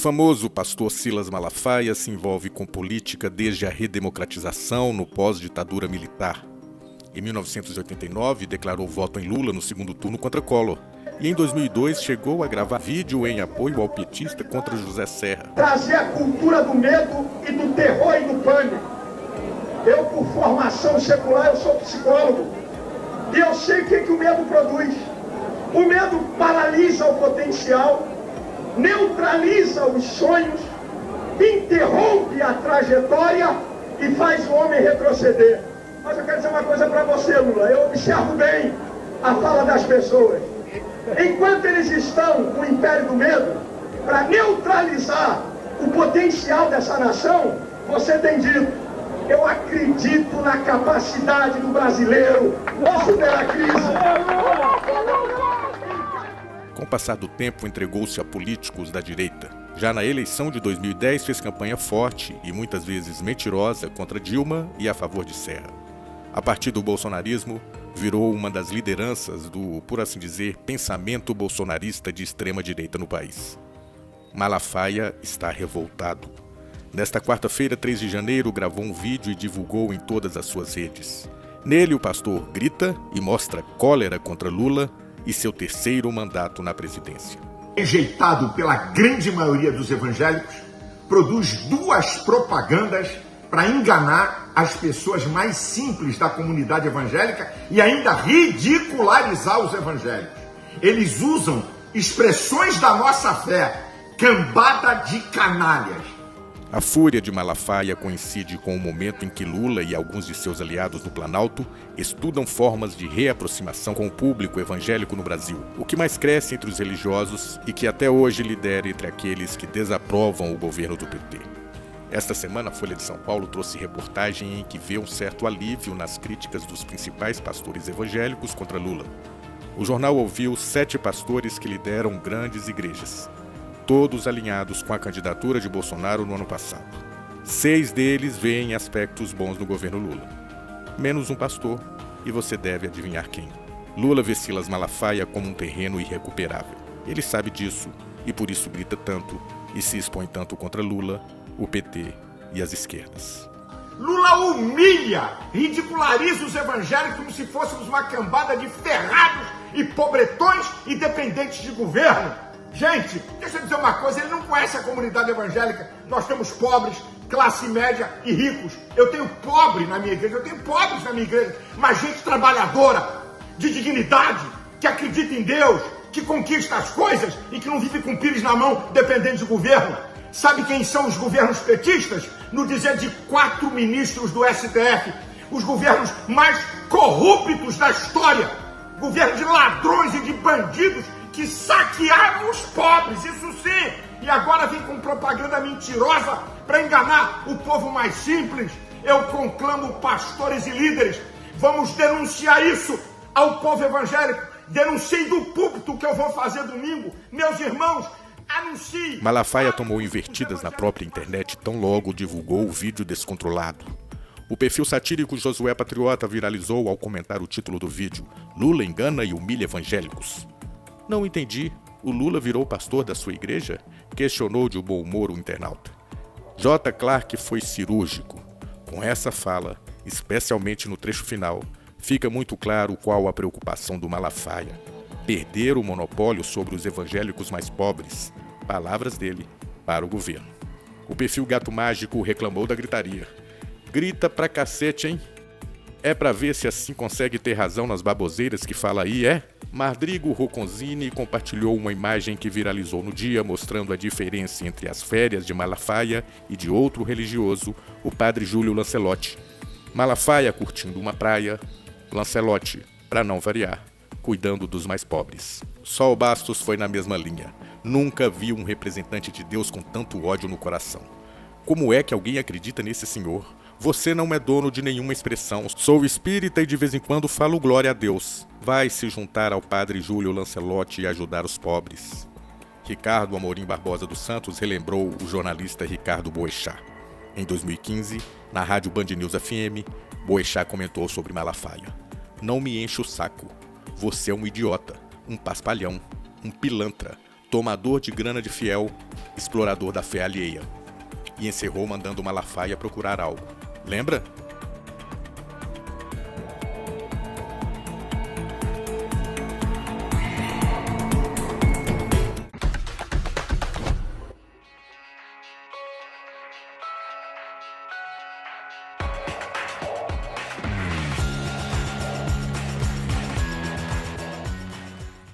famoso pastor Silas Malafaia se envolve com política desde a redemocratização no pós-ditadura militar. Em 1989, declarou voto em Lula no segundo turno contra Collor. E em 2002, chegou a gravar vídeo em apoio ao petista contra José Serra. Trazer a cultura do medo e do terror e do pânico. Eu, por formação secular, eu sou psicólogo. E eu sei o que o medo produz. O medo paralisa o potencial, neutraliza os sonhos, interrompe a trajetória e faz o homem retroceder. Mas eu quero dizer uma coisa para você, Lula. Eu observo bem a fala das pessoas. Enquanto eles estão com o império do medo, para neutralizar o potencial dessa nação, você tem dito: eu acredito na capacidade do brasileiro de superar a crise. Com o passar do tempo, entregou-se a políticos da direita. Já na eleição de 2010, fez campanha forte e muitas vezes mentirosa contra Dilma e a favor de Serra. A partir do bolsonarismo, virou uma das lideranças do, por assim dizer, pensamento bolsonarista de extrema-direita no país. Malafaia está revoltado. Nesta quarta-feira, 3 de janeiro, gravou um vídeo e divulgou em todas as suas redes. Nele, o pastor grita e mostra cólera contra Lula e seu terceiro mandato na presidência. Rejeitado pela grande maioria dos evangélicos, produz 2 propagandas para enganar as pessoas mais simples da comunidade evangélica e ainda ridicularizar os evangélicos. Eles usam expressões da nossa fé, cambada de canalhas. A fúria de Malafaia coincide com o momento em que Lula e alguns de seus aliados no Planalto estudam formas de reaproximação com o público evangélico no Brasil, o que mais cresce entre os religiosos e que até hoje lidera entre aqueles que desaprovam o governo do PT. Esta semana, a Folha de São Paulo trouxe reportagem em que vê um certo alívio nas críticas dos principais pastores evangélicos contra Lula. O jornal ouviu 7 pastores que lideram grandes igrejas, todos alinhados com a candidatura de Bolsonaro no ano passado. 6 deles veem aspectos bons no governo Lula. Menos um pastor, e você deve adivinhar quem. Lula vê Silas Malafaia como um terreno irrecuperável. Ele sabe disso e por isso grita tanto e se expõe tanto contra Lula, o PT e as esquerdas. Lula humilha, ridiculariza os evangélicos como se fôssemos uma cambada de ferrados e pobretões e dependentes de governo. Gente, deixa eu dizer uma coisa, ele não conhece a comunidade evangélica. Nós temos pobres, classe média e ricos. Eu tenho pobre na minha igreja, eu tenho pobres na minha igreja, mas gente trabalhadora, de dignidade, que acredita em Deus, que conquista as coisas e que não vive com pires na mão dependendo de governo. Sabe quem são os governos petistas? No dizer de 4 ministros do STF, os governos mais corruptos da história, governo de ladrões e de bandidos que saquearam os pobres, isso sim, e agora vem com propaganda mentirosa para enganar o povo mais simples. Eu conclamo pastores e líderes, vamos denunciar isso ao povo evangélico. Denunciei do púlpito que eu vou fazer domingo. Meus irmãos, anuncie. Malafaia tomou invertidas na própria internet tão logo divulgou o vídeo descontrolado. O perfil satírico Josué Patriota viralizou ao comentar o título do vídeo: Lula engana e humilha evangélicos. Não entendi. O Lula virou pastor da sua igreja? Questionou de bom humor o internauta. J. Clark foi cirúrgico. Com essa fala, especialmente no trecho final, fica muito claro qual a preocupação do Malafaia: perder o monopólio sobre os evangélicos mais pobres. Palavras dele para o governo. O perfil Gato Mágico reclamou da gritaria. Grita pra cacete, hein? É pra ver se assim consegue ter razão nas baboseiras que fala aí, é? Madrigo Rocconzini compartilhou uma imagem que viralizou no dia mostrando a diferença entre as férias de Malafaia e de outro religioso, o padre Júlio Lancelotti. Malafaia curtindo uma praia, Lancelotti, para não variar, cuidando dos mais pobres. Só o Bastos foi na mesma linha. Nunca vi um representante de Deus com tanto ódio no coração. Como é que alguém acredita nesse senhor? Você não é dono de nenhuma expressão. Sou espírita e de vez em quando falo glória a Deus. Vai se juntar ao padre Júlio Lancelotti e ajudar os pobres. Ricardo Amorim Barbosa dos Santos relembrou o jornalista Ricardo Boechat. Em 2015, na rádio Band News FM, Boechat comentou sobre Malafaia. Não me enche o saco. Você é um idiota, um paspalhão, um pilantra. tomador de grana de fiel, explorador da fé alheia. E encerrou mandando Malafaia procurar algo. Lembra?